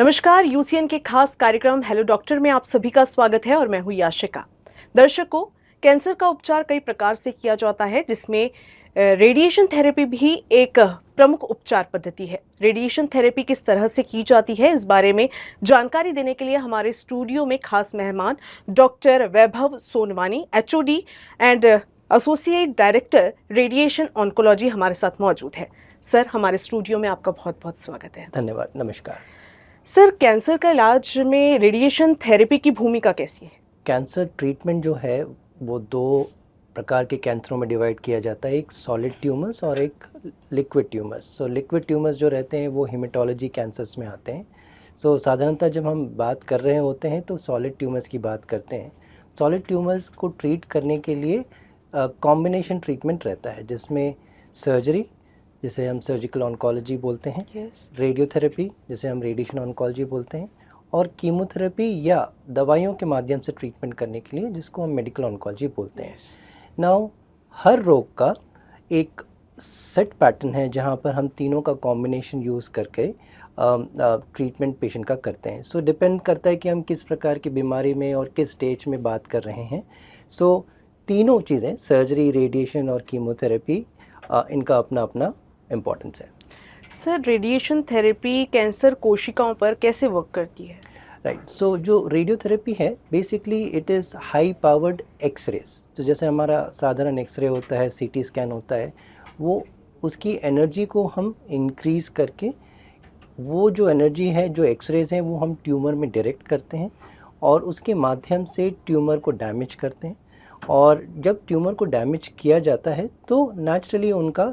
नमस्कार, यूसीएन के खास कार्यक्रम हेलो डॉक्टर में आप सभी का स्वागत है और मैं हूं याशिका। दर्शकों, कैंसर का उपचार कई प्रकार से किया जाता है, जिसमें रेडिएशन थेरेपी भी एक प्रमुख उपचार पद्धति है। रेडिएशन थेरेपी किस तरह से की जाती है, इस बारे में जानकारी देने के लिए हमारे स्टूडियो में खास मेहमान doctor Vaibhav Sonwani, HOD and associate director radiation oncology हमारे साथ मौजूद है। सर, हमारे स्टूडियो में आपका बहुत बहुत स्वागत है। धन्यवाद। नमस्कार सर, कैंसर का इलाज में रेडिएशन थेरेपी की भूमिका कैसी है? कैंसर ट्रीटमेंट जो है वो दो प्रकार के कैंसरों में डिवाइड किया जाता है, एक सॉलिड ट्यूमर्स और एक liquid tumours. So liquid tumours जो रहते हैं वो हेमेटोलॉजी कैंसर्स में आते हैं। सो साधारणतः जब हम बात कर रहे होते हैं तो सॉलिड ट्यूमर्स की बात करते हैं। सॉलिड ट्यूमर्स को ट्रीट करने के लिए कॉम्बिनेशन ट्रीटमेंट रहता है, जिसमें सर्जरी, जिसे हम सर्जिकल ऑन्कोलॉजी बोलते हैं, रेडियोथेरेपी, जिसे हम रेडिएशन ऑन्कोलॉजी बोलते हैं, और कीमोथेरेपी या दवाइयों के माध्यम से ट्रीटमेंट करने के लिए, जिसको हम मेडिकल ऑन्कोलॉजी बोलते हैं। नाउ, हर रोग का एक सेट पैटर्न है जहाँ पर हम तीनों का कॉम्बिनेशन यूज़ करके ट्रीटमेंट पेशेंट का करते हैं। सो डिपेंड करता है कि हम किस प्रकार की बीमारी में और किस स्टेज में बात कर रहे हैं। सो तीनों चीज़ें, सर्जरी, रेडिएशन और कीमोथेरेपी, इनका अपना अपना इम्पोर्टेंस है। सर, रेडिएशन थेरेपी कैंसर कोशिकाओं पर कैसे वर्क करती है? राइट, सो जो रेडियोथेरेपी है basically it is high powered X rays. तो जैसे हमारा साधारण एक्सरे होता है, सीटी स्कैन होता है, वो उसकी एनर्जी को हम इंक्रीज़ करके वो जो एनर्जी है, जो एक्सरेज हैं, वो हम ट्यूमर में डायरेक्ट करते हैं और उसके माध्यम से ट्यूमर को डैमेज करते हैं। और जब ट्यूमर को डैमेज किया जाता है तो नेचुरली उनका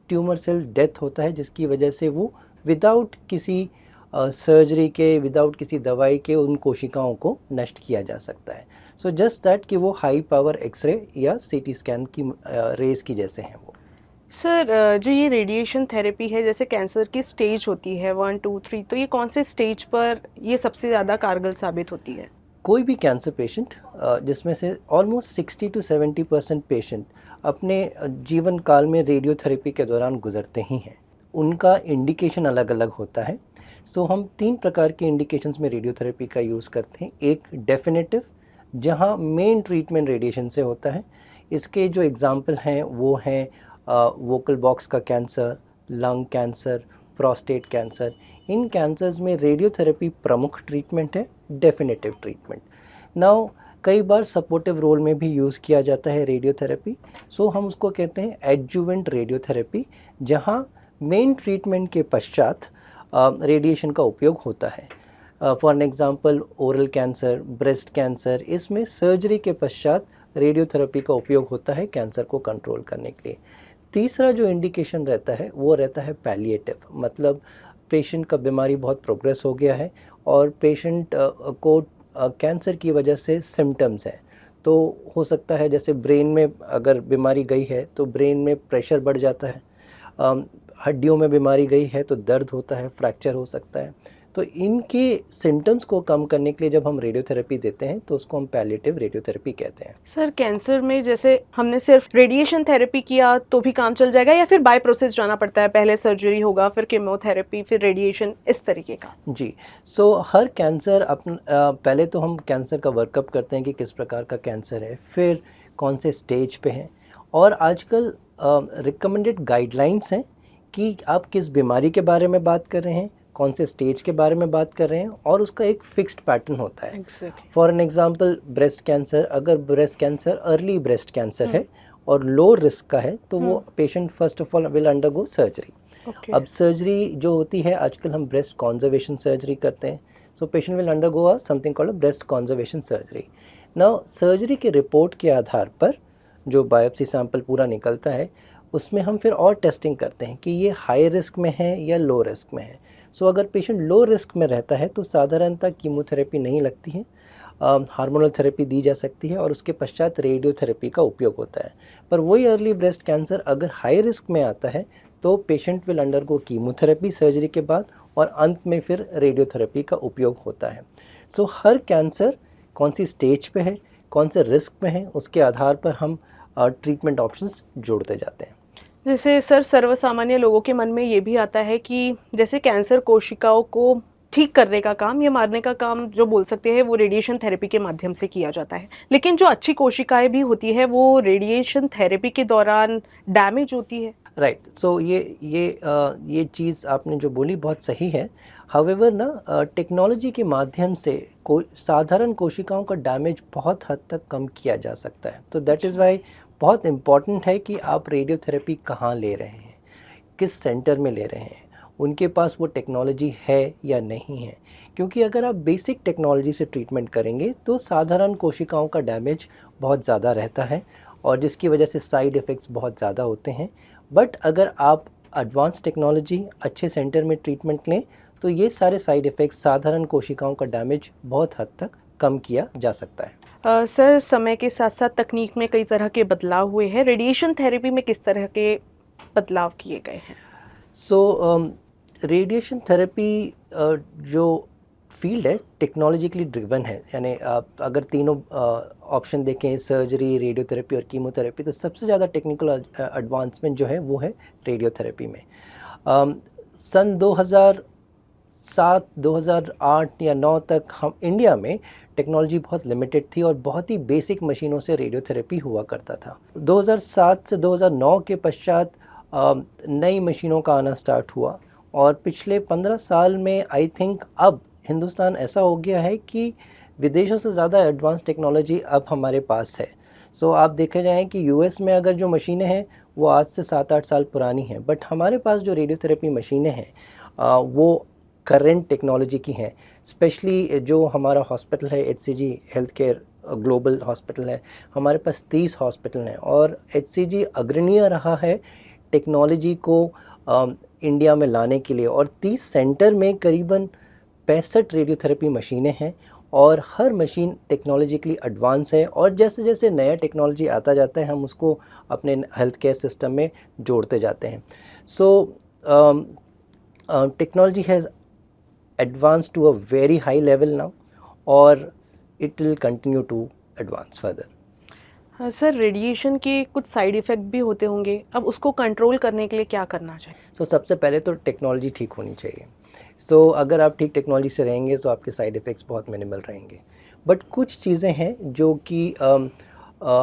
ट्यूमर सेल डेथ होता है, जिसकी वजह से वो विदाउट किसी सर्जरी के, विदाउट किसी दवाई के उन कोशिकाओं को नष्ट किया जा सकता है। सो जस्ट दैट कि वो हाई पावर एक्सरे या सीटी स्कैन की रेज की जैसे हैं वो। सर, जो ये रेडिएशन थेरेपी है, जैसे कैंसर की स्टेज होती है 1, 2, 3, तो ये कौन से स्टेज पर ये सबसे ज़्यादा कारगर साबित होती है? कोई भी कैंसर पेशेंट, जिसमें से ऑलमोस्ट 60 to 70% पेशेंट अपने जीवन काल में रेडियोथेरेपी के दौरान गुजरते ही हैं। उनका इंडिकेशन अलग अलग होता है। सो हम 3 प्रकार के इंडिकेशंस में रेडियोथेरेपी का यूज़ करते हैं। एक डेफिनेटिव, जहां मेन ट्रीटमेंट रेडिएशन से होता है। इसके जो एग्जांपल हैं वो हैं वोकल बॉक्स का cancer, lung cancer, prostate cancer. इन कैंसर्स में रेडियोथेरेपी प्रमुख ट्रीटमेंट है, डेफिनेटिव ट्रीटमेंट। नाउ, कई बार सपोर्टिव रोल में भी यूज़ किया जाता है रेडियोथेरेपी। सो हम उसको कहते हैं एडजुवेंट रेडियोथेरेपी, जहां मेन ट्रीटमेंट के पश्चात रेडिएशन का उपयोग होता है। For an example, oral cancer, breast cancer, इसमें सर्जरी के पश्चात रेडियोथेरेपी का उपयोग होता है कैंसर को कंट्रोल करने के लिए। तीसरा जो इंडिकेशन रहता है वो रहता है पैलिएटिव, मतलब पेशेंट का बीमारी बहुत प्रोग्रेस हो गया है और पेशेंट को कैंसर की वजह से सिम्टम्स हैं। तो हो सकता है जैसे ब्रेन में अगर बीमारी गई है तो ब्रेन में प्रेशर बढ़ जाता है, हड्डियों में बीमारी गई है तो दर्द होता है, फ्रैक्चर हो सकता है। तो इनके सिम्टम्स को कम करने के लिए जब हम रेडियोथेरेपी देते हैं तो उसको हम पैलिएटिव रेडियोथेरेपी कहते हैं। सर, कैंसर में जैसे हमने सिर्फ रेडिएशन थेरेपी किया तो भी काम चल जाएगा, या फिर बाय प्रोसेस जाना पड़ता है, पहले सर्जरी होगा, फिर कीमोथेरेपी, फिर रेडिएशन, इस तरीके का? जी, सो हर कैंसर पहले तो हम कैंसर का वर्कअप करते हैं कि किस प्रकार का कैंसर है, फिर कौन से स्टेज पे है, और आजकल रिकमेंडेड गाइडलाइंस हैं कि आप किस बीमारी के बारे में बात कर रहे हैं, कौन से स्टेज के बारे में बात कर रहे हैं, और उसका एक फिक्स्ड पैटर्न होता है। For an example, breast cancer, अगर breast cancer early breast cancer है और लो रिस्क का है तो वो patient first of all will undergo surgery. अब सर्जरी जो होती है, आजकल हम ब्रेस्ट कॉन्जर्वेशन सर्जरी करते हैं। So patient will undergo something called breast conservation surgery. Now, surgery के रिपोर्ट के आधार पर जो बायोप्सी सैंपल पूरा निकलता है, उसमें हम फिर और टेस्टिंग करते हैं कि ये हाई रिस्क में है या लो रिस्क में है। सो अगर पेशेंट लो रिस्क में रहता है तो साधारणतः कीमोथेरेपी नहीं लगती है, हार्मोनल थेरेपी दी जा सकती है और उसके पश्चात रेडियोथेरेपी का उपयोग होता है। पर वही अर्ली ब्रेस्ट कैंसर अगर हाई रिस्क में आता है तो patient will undergo chemotherapy surgery के बाद और अंत में फिर रेडियोथेरेपी का उपयोग होता है। सो हर कैंसर कौन सी स्टेज पे है, कौन से रिस्क में है, उसके आधार पर हम ट्रीटमेंट ऑप्शंस जोड़ते जाते हैं। जैसे सर, सर्वसामान्य लोगों के मन में ये भी आता है कि जैसे कैंसर कोशिकाओं को ठीक करने का काम या मारने का काम जो बोल सकते हैं वो रेडिएशन थेरेपी के माध्यम से किया जाता है। लेकिन जो अच्छी कोशिकाएं भी होती है वो रेडिएशन थेरेपी के दौरान डैमेज होती है। राइट, सो ये चीज़ आपने जो बोली बहुत सही है। हावेवर ना टेक्नोलॉजी के माध्यम से साधारण कोशिकाओं का डैमेज बहुत हद तक कम किया जा सकता है। तो दैट इज़ वाई बहुत इम्पॉर्टेंट है कि आप रेडियोथेरेपी कहाँ ले रहे हैं, किस सेंटर में ले रहे हैं, उनके पास वो टेक्नोलॉजी है या नहीं है। क्योंकि अगर आप बेसिक टेक्नोलॉजी से ट्रीटमेंट करेंगे तो साधारण कोशिकाओं का डैमेज बहुत ज़्यादा रहता है और जिसकी वजह से साइड इफ़ेक्ट्स बहुत ज़्यादा होते हैं। बट अगर आप एडवांस टेक्नोलॉजी अच्छे सेंटर में ट्रीटमेंट लें तो ये सारे साइड इफ़ेक्ट्स, साधारण कोशिकाओं का डैमेज बहुत हद तक कम किया जा सकता है। सर, समय के साथ साथ तकनीक में कई तरह के बदलाव हुए हैं। रेडिएशन थेरेपी में किस तरह के बदलाव किए गए हैं? सो रेडिएशन थेरेपी जो फील्ड है टेक्नोलॉजिकली ड्रिवन है। यानी आप अगर तीनों ऑप्शन देखें, सर्जरी, रेडियोथेरेपी और कीमोथेरेपी, तो सबसे ज़्यादा टेक्निकल एडवांसमेंट जो है वो है रेडियोथेरेपी में। सन 2007, 2008 या 9 तक हम इंडिया में टेक्नोलॉजी बहुत लिमिटेड थी और बहुत ही बेसिक मशीनों से रेडियोथेरेपी हुआ करता था। 2007 से 2009 के पश्चात नई मशीनों का आना स्टार्ट हुआ और पिछले 15 साल में आई थिंक अब हिंदुस्तान ऐसा हो गया है कि विदेशों से ज़्यादा एडवांस टेक्नोलॉजी अब हमारे पास है। सो आप देखे जाएँ कि यूएस में अगर जो मशीनें हैं वो आज से 7-8 साल पुरानी हैं, बट हमारे पास जो रेडियोथेरेपी मशीनें हैं वो करेंट टेक्नोलॉजी की हैं। स्पेशली जो हमारा हॉस्पिटल है HCG health care global hospital है, हमारे पास 30 हॉस्पिटल हैं और HCG अग्रणीय रहा है टेक्नोलॉजी को इंडिया में लाने के लिए और 30 सेंटर में करीबन 65 रेडियोथेरेपी मशीनें हैं और हर मशीन टेक्नोलॉजिकली एडवांस है और जैसे जैसे नया टेक्नोलॉजी आता जाता है हम उसको अपने हेल्थ केयर सिस्टम में जोड़ते जाते हैं। So technology has advanced to a very high level now और it will continue to advance further. Sir, radiation के कुछ साइड इफ़ेक्ट भी होते होंगे, अब उसको कंट्रोल करने के लिए क्या करना चाहिए? सबसे पहले तो टेक्नोलॉजी ठीक होनी चाहिए। अगर आप ठीक टेक्नोलॉजी से रहेंगे तो आपके साइड इफ़ेक्ट्स बहुत मिनिमल रहेंगे। बट कुछ चीज़ें हैं जो कि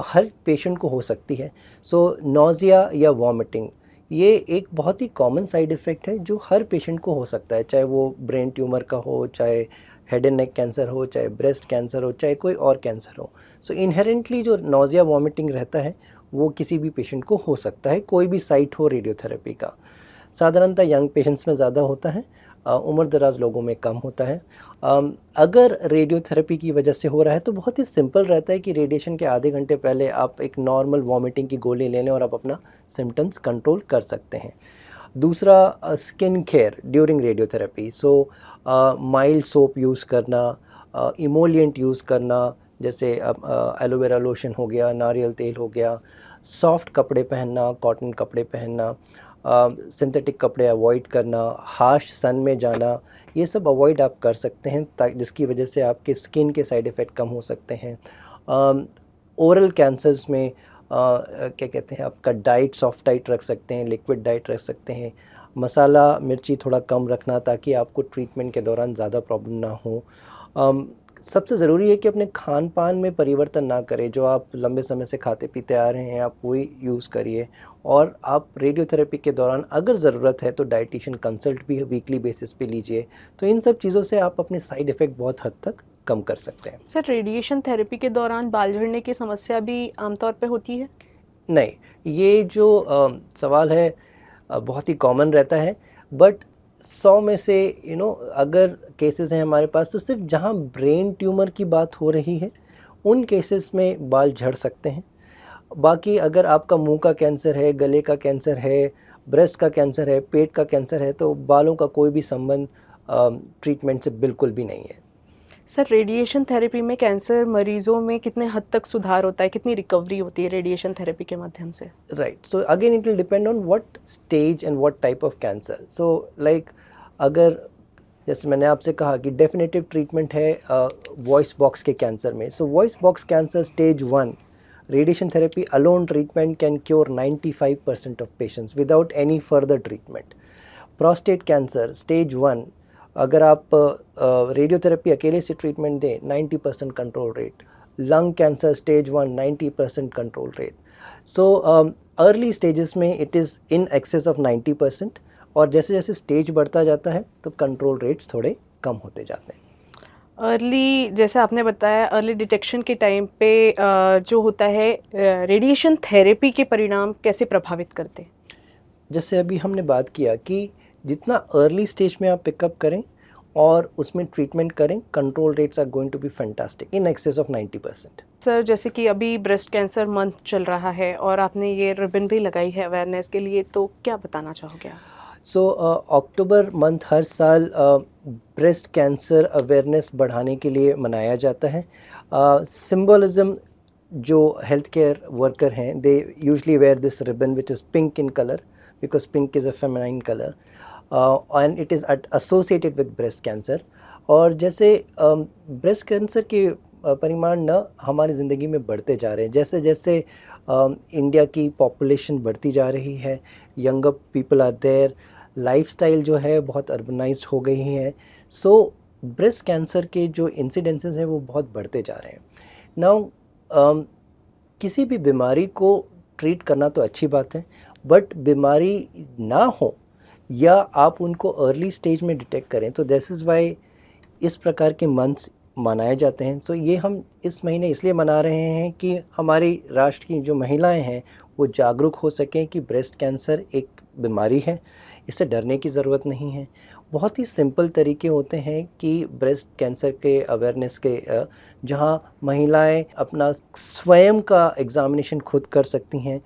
हर पेशेंट को हो सकती है। नोज़िया या वॉमिटिंग ये एक बहुत ही कॉमन साइड इफ़ेक्ट है जो हर पेशेंट को हो सकता है, चाहे वो ब्रेन ट्यूमर का हो, चाहे हेड एंड नेक कैंसर हो, चाहे ब्रेस्ट कैंसर हो, चाहे कोई और कैंसर हो। इनहेरेंटली जो नोज़िया वॉमिटिंग रहता है वो किसी भी पेशेंट को हो सकता है, कोई भी साइट हो रेडियोथेरेपी का। साधारणतः यंग पेशेंट्स में ज़्यादा होता है, उम्र दराज लोगों में कम होता है। अगर रेडियोथेरेपी की वजह से हो रहा है तो बहुत ही सिंपल रहता है कि रेडिएशन के आधे घंटे पहले आप एक नॉर्मल वॉमिटिंग की गोली ले लें और आप अपना सिम्टम्स कंट्रोल कर सकते हैं। दूसरा, skin care during radiotherapy. Mild soap use करना, इमोलिएंट यूज़ करना, जैसे एलोवेरा लोशन हो गया, नारियल तेल हो गया, सॉफ्ट कपड़े पहनना, कॉटन कपड़े पहनना, सिंथेटिक कपड़े अवॉइड करना, हार्श सन में जाना, ये सब अवॉइड आप कर सकते हैं ताकि जिसकी वजह से आपके स्किन के साइड इफ़ेक्ट कम हो सकते हैं। ओरल कैंसर्स में क्या कहते हैं, आपका डाइट सॉफ्ट डाइट रख सकते हैं, लिक्विड डाइट रख सकते हैं, मसाला मिर्ची थोड़ा कम रखना ताकि आपको ट्रीटमेंट के दौरान ज़्यादा प्रॉब्लम ना हो। सबसे ज़रूरी है कि अपने खान पान में परिवर्तन ना करें, जो आप लंबे समय से खाते पीते आ रहे हैं आप वही यूज़ करिए और आप रेडियोथेरेपी के दौरान अगर ज़रूरत है तो डाइटिशियन कंसल्ट भी वीकली बेसिस पे लीजिए। तो इन सब चीज़ों से आप अपने साइड इफ़ेक्ट बहुत हद तक कम कर सकते हैं। सर, रेडिएशन थेरेपी के दौरान बाल झड़ने की समस्या भी आमतौर पे होती है? नहीं, ये जो सवाल है बहुत ही कॉमन रहता है, बट 100 में से अगर केसेस हैं हमारे पास तो सिर्फ जहाँ ब्रेन ट्यूमर की बात हो रही है उन केसेस में बाल झड़ सकते हैं। बाकी अगर आपका मुंह का कैंसर है, गले का कैंसर है, ब्रेस्ट का कैंसर है, पेट का कैंसर है तो बालों का कोई भी संबंध ट्रीटमेंट से बिल्कुल भी नहीं है। सर, रेडिएशन थेरेपी में कैंसर मरीजों में कितने हद तक सुधार होता है, कितनी रिकवरी होती है रेडिएशन थेरेपी के माध्यम से? Right, so again it will depend on what stage and what type of cancer. Like अगर जैसे मैंने आपसे कहा कि डेफिनेटिव ट्रीटमेंट है वॉइस बॉक्स के कैंसर में। Voice box cancer stage 1 radiation therapy alone treatment can cure 95% of patients without any further treatment. Prostate cancer stage 1 अगर आप रेडियोथेरेपी अकेले से ट्रीटमेंट दें 90% control rate, lung cancer stage 1 90% control rate. So early stages में it is in excess of 90%, और जैसे जैसे stage बढ़ता जाता है तो कंट्रोल रेट्स थोड़े कम होते जाते हैं। अर्ली, जैसे आपने बताया, अर्ली डिटेक्शन के टाइम पे जो होता है, रेडिएशन थेरेपी के परिणाम कैसे प्रभावित करते हैं? जैसे अभी हमने बात किया कि जितना अर्ली स्टेज में आप पिकअप करें और उसमें ट्रीटमेंट करें, control rates are going to be fantastic in excess of 90%। Sir, जैसे कि अभी ब्रेस्ट कैंसर मंथ चल रहा है और आपने ये रिबन भी लगाई है अवेयरनेस के लिए, तो क्या बताना चाहोगे आप? सो अक्टूबर मंथ हर साल ब्रेस्ट कैंसर अवेयरनेस बढ़ाने के लिए मनाया जाता है। सिंबलिज्म, जो हेल्थ केयर वर्कर हैं, they usually wear this ribbon which is pink in colour, because pink is a feminine colour and it is associated with breast cancer. और जैसे ब्रेस्ट कैंसर के परिमाण न हमारी ज़िंदगी में बढ़ते जा रहे हैं, जैसे जैसे इंडिया की पॉपुलेशन बढ़ती जा रही है, younger people are there, lifestyle जो है बहुत अर्बनाइज्ड हो गई है, सो ब्रेस्ट कैंसर के जो इंसिडेंसेस हैं वो बहुत बढ़ते जा रहे हैं। नाउ किसी भी बीमारी को ट्रीट करना तो अच्छी बात है, बट बीमारी ना हो या आप उनको अर्ली स्टेज में डिटेक्ट करें, तो दिस इज़ वाई इस प्रकार के मंथ्स मनाए जाते हैं। सो ये हम इस महीने इसलिए मना रहे हैं कि हमारी राष्ट्र की जो महिलाएं हैं वो जागरूक हो सकें कि ब्रेस्ट कैंसर एक बीमारी है, इससे डरने की ज़रूरत नहीं है। बहुत ही सिंपल तरीके होते हैं कि ब्रेस्ट कैंसर के अवेयरनेस के, जहां महिलाएं अपना स्वयं का एग्ज़ामिनेशन खुद कर सकती हैं।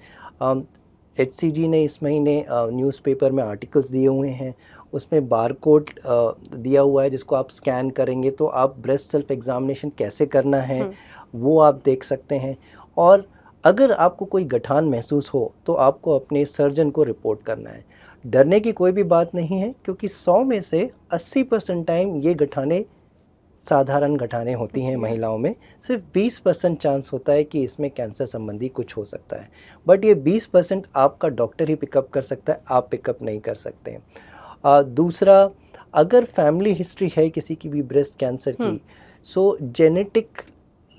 HCG ने इस महीने न्यूज़पेपर में आर्टिकल्स दिए हुए हैं, उसमें बारकोड दिया हुआ है जिसको आप स्कैन करेंगे तो आप ब्रेस्ट सेल्फ एग्ज़ामिनेशन कैसे करना है वो आप देख सकते हैं। और अगर आपको कोई गठान महसूस हो तो आपको अपने सर्जन को रिपोर्ट करना है। डरने की कोई भी बात नहीं है, क्योंकि 100 में से 80% टाइम ये गठाने साधारण गठाने होती हैं महिलाओं में। सिर्फ 20% चांस होता है कि इसमें कैंसर संबंधी कुछ हो सकता है, बट ये 20% आपका डॉक्टर ही पिकअप कर सकता है, आप पिकअप नहीं कर सकते हैं। दूसरा, अगर फैमिली हिस्ट्री है किसी की भी ब्रेस्ट कैंसर की, सो जेनेटिक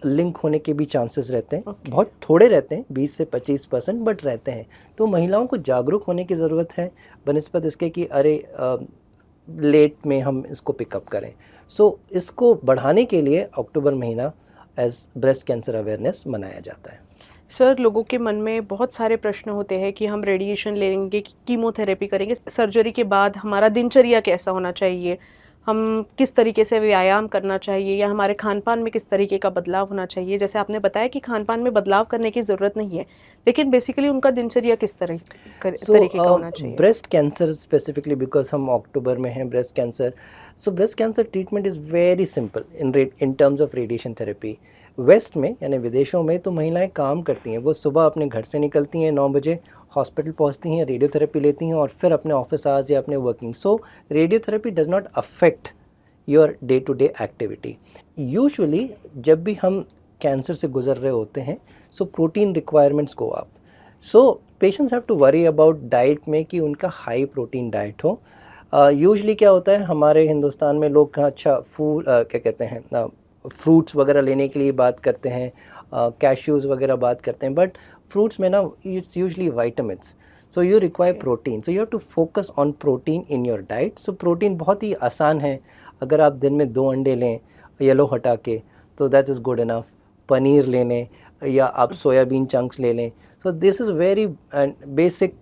लिंक होने के भी चांसेस रहते हैं। बहुत थोड़े रहते हैं, 20 से 25%, बट रहते हैं। तो महिलाओं को जागरूक होने की ज़रूरत है बनिस्बत इसके कि अरे लेट में हम इसको पिकअप करें। सो इसको बढ़ाने के लिए अक्टूबर महीना एज ब्रेस्ट कैंसर अवेयरनेस मनाया जाता है। सर, लोगों के मन में बहुत सारे प्रश्न होते हैं कि हम रेडिएशन लेंगे, कीमोथेरेपी करेंगे, सर्जरी के बाद हमारा दिनचर्या कैसा होना चाहिए, हम किस तरीके से व्यायाम करना चाहिए, या हमारे खान-पान में किस तरीके का बदलाव होना चाहिए। जैसे आपने बताया कि खान-पान में बदलाव करने की ज़रूरत नहीं है, लेकिन बेसिकली उनका दिनचर्या किस तरीके का होना चाहिए? ब्रेस्ट कैंसर स्पेसिफिकली, बिकॉज हम अक्टूबर में हैं, breast cancer, so breast cancer treatment is very simple in terms of radiation therapy. West में यानी विदेशों में तो महिलाएं काम करती हैं, वो सुबह अपने घर से निकलती हैं 9 बजे, हॉस्पिटल पहुंचती हैं, रेडियोथेरेपी लेती हैं और फिर अपने ऑफिस आवर्स या अपने working. So radiotherapy does not affect your day to day activity. Usually जब भी हम कैंसर से गुजर रहे होते हैं, so protein requirements go up. So patients have to worry about diet में कि उनका हाई प्रोटीन डाइट हो। यूजुअली क्या होता है, हमारे हिंदुस्तान में लोग अच्छा फूड क्या कहते हैं, फ्रूट्स वगैरह लेने के लिए बात करते हैं, कैश्यूज़ वगैरह बात करते हैं, बट फ्रूट्स में ना it's usually vitamins, so you require protein, so you have to focus on protein in your diet. So protein बहुत ही आसान है, अगर आप दिन में 2 अंडे लें येलो हटा के तो that is good enough. Paneer ले लें या आप सोयाबीन चंक्स ले लें। So this is very basic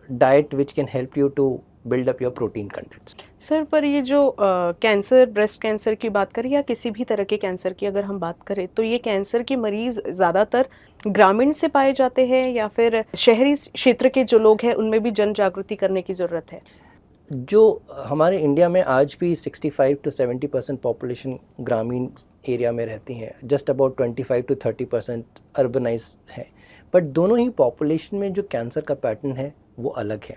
diet which can help you to build up your protein contents. Sir, पर ये जो कैंसर, ब्रेस्ट कैंसर की बात करें या किसी भी तरह के कैंसर की अगर हम बात करें, तो ये कैंसर के मरीज़ ज़्यादातर ग्रामीण से पाए जाते हैं या फिर शहरी क्षेत्र के जो लोग हैं उनमें भी जन जागृति करने की ज़रूरत है? जो हमारे इंडिया में आज भी 65 to 70% पॉपुलेशन ग्रामीण एरिया में रहती हैं, जस्ट अबाउट 25 to 30% अर्बनाइज है, बट दोनों ही पॉपुलेशन में जो कैंसर का पैटर्न है वो अलग है।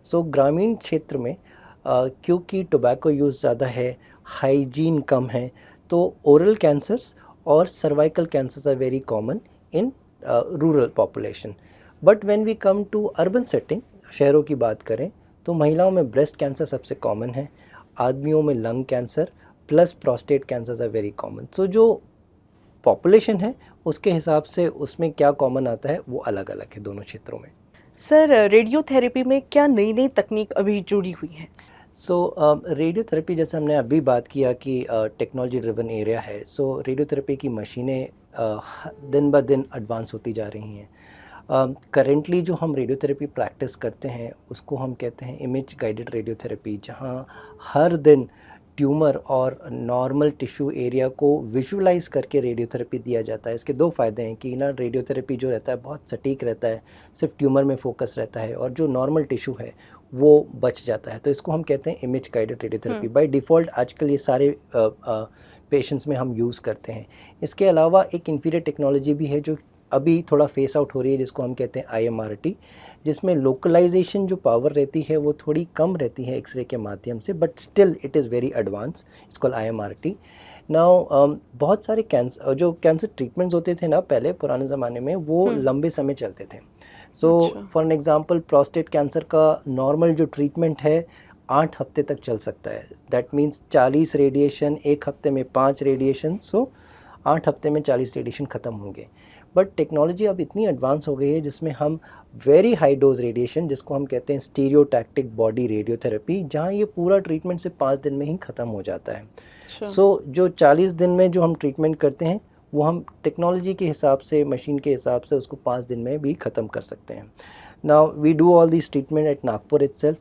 सो ग्रामीण क्षेत्र में क्योंकि टोबैको यूज़ ज़्यादा है, हाइजीन कम है, तो ओरल कैंसर्स और cervical cancers are very common in rural population. But when we come to urban setting, शहरों की बात करें, तो महिलाओं में ब्रेस्ट कैंसर सबसे कॉमन है आदमियों में lung cancer plus prostate cancer are very common. So जो पॉपुलेशन है उसके हिसाब से उसमें क्या कॉमन आता है वो अलग अलग है दोनों क्षेत्रों में। सर, रेडियोथेरेपी में क्या नई नई तकनीक अभी जुड़ी हुई है? सो रेडियोथेरेपी जैसे हमने अभी बात किया कि टेक्नोलॉजी ड्रिवन एरिया है। सो रेडियोथेरेपी की मशीनें दिन ब दिन एडवांस होती जा रही हैं। करेंटली जो हम रेडियोथेरेपी प्रैक्टिस करते हैं उसको हम कहते हैं इमेज गाइडेड रेडियोथेरेपी, जहां हर दिन ट्यूमर और नॉर्मल टिश्यू एरिया को विजुलाइज करके रेडियोथेरेपी दिया जाता है। इसके दो फ़ायदे हैं कि ना रेडियोथेरेपी जो रहता है बहुत सटीक रहता है, सिर्फ ट्यूमर में फोकस रहता है, और जो नॉर्मल टिश्यू है वो बच जाता है। तो इसको हम कहते हैं image guided radiotherapy. By default आजकल ये सारे पेशेंट्स में हम यूज़ करते हैं। इसके अलावा एक इंफीरियर टेक्नोलॉजी भी है जो अभी थोड़ा फेस आउट हो रही है, जिसको हम कहते हैं IMRT, जिसमें लोकलाइजेशन जो पावर रहती है वो थोड़ी कम रहती है एक्सरे के माध्यम से, but still it is very advance. It's called IMRT। Now बहुत सारे जो कैंसर ट्रीटमेंट्स होते थे ना पहले पुराने ज़माने में, वो लंबे समय चलते थे। So for an example prostate cancer का नॉर्मल जो ट्रीटमेंट है 8 हफ्ते तक चल सकता है। दैट मीन्स 40 रेडिएशन, एक हफ्ते में 5 रेडिएशन, सो 8 हफ्ते में 40 रेडिएशन ख़त्म होंगे। बट टेक्नोलॉजी अब इतनी एडवांस हो गई है जिसमें हम वेरी हाई डोज रेडिएशन, जिसको हम कहते हैं स्टीरियोटैक्टिक बॉडी रेडियोथेरेपी, जहाँ ये पूरा ट्रीटमेंट सिर्फ 5 दिन में ही ख़त्म हो जाता है। सो जो 40 दिन में जो हम ट्रीटमेंट करते हैं वो हम टेक्नोलॉजी के हिसाब से, मशीन के हिसाब से उसको 5 दिन में भी ख़त्म कर सकते हैं। Now we do all this treatment at Nagpur itself.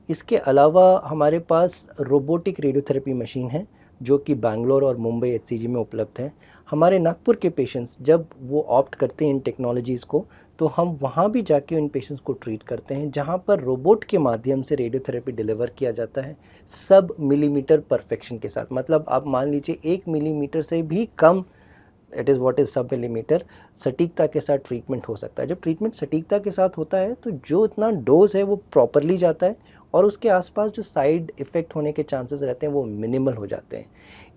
इसके अलावा हमारे पास रोबोटिक रेडियोथेरेपी मशीन है जो कि बैंगलोर और मुंबई HCG में उपलब्ध है। हमारे नागपुर के पेशेंट्स जब वो ऑप्ट करते हैं इन टेक्नोलॉजीज़ को, तो हम वहाँ भी जाके इन पेशेंट्स को ट्रीट करते हैं, जहाँ पर रोबोट के माध्यम से रेडियोथेरेपी डिलीवर किया जाता है सब मिलीमीटर परफेक्शन के साथ। मतलब आप मान लीजिए 1 मिलीमीटर से भी कम, इट इज़ व्हाट इज़ सब मिलीमीटर, सटीकता के साथ ट्रीटमेंट हो सकता है। जब ट्रीटमेंट सटीकता के साथ होता है तो जो इतना डोज है वो प्रॉपरली जाता है और उसके आसपास जो साइड इफ़ेक्ट होने के चांसेस रहते हैं वो मिनिमल हो जाते हैं।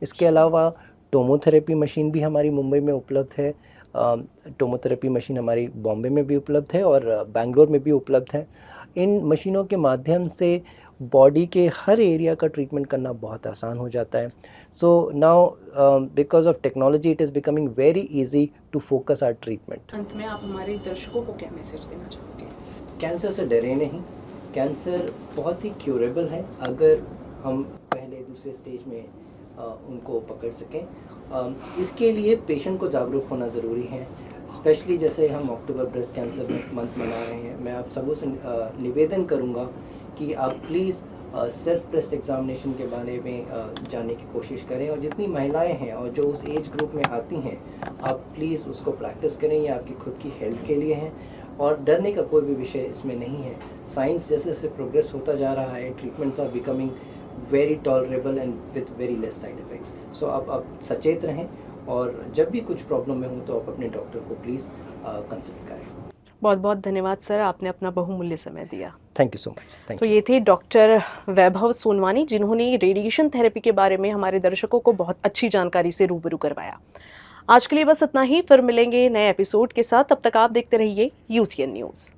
इसके अलावा टोमोथेरेपी मशीन भी हमारी मुंबई में उपलब्ध है। टोमोथेरेपी मशीन हमारी बॉम्बे में भी उपलब्ध है और बेंगलोर में भी उपलब्ध है। इन मशीनों के माध्यम से बॉडी के हर एरिया का ट्रीटमेंट करना बहुत आसान हो जाता है। So now because of technology it is becoming very easy to focus our treatment. अंत में आप हमारे दर्शकों को क्या मैसेज देना चाहोगे? कैंसर से डरे नहीं। कैंसर बहुत ही क्यूरेबल है अगर हम पहले दूसरे स्टेज में उनको पकड़ सकें। इसके लिए पेशेंट को जागरूक होना ज़रूरी है। स्पेशली जैसे हम अक्टूबर ब्रेस्ट कैंसर मंथ मना रहे हैं, मैं आप सबों से निवेदन करूंगा कि आप प्लीज़ सेल्फ ब्रेस्ट एग्जामिनेशन के बारे में जानने की कोशिश करें, और जितनी महिलाएं हैं और जो उस एज ग्रुप में आती हैं आप प्लीज़ उसको प्रैक्टिस करें। ये आपकी खुद की हेल्थ के लिए हैं और डरने का कोई भी विषय इसमें नहीं है। साइंस जैसे जैसे प्रोग्रेस होता जा रहा है, treatments are becoming very tolerable and with very less side effects. So आप सचेत रहें और जब भी कुछ प्रॉब्लम में हो तो आप अपने डॉक्टर को प्लीज़ कंसल्ट करें। बहुत बहुत धन्यवाद सर, आपने अपना बहुमूल्य समय दिया। Thank you so much. Thank तो यू। ये थे डॉक्टर वैभव सोनवानी, जिन्होंने रेडिएशन थेरेपी के बारे में हमारे दर्शकों को बहुत अच्छी जानकारी से रूबरू करवाया। आज के लिए बस इतना ही, फिर मिलेंगे नए एपिसोड के साथ। तब तक आप देखते रहिए UCN न्यूज़।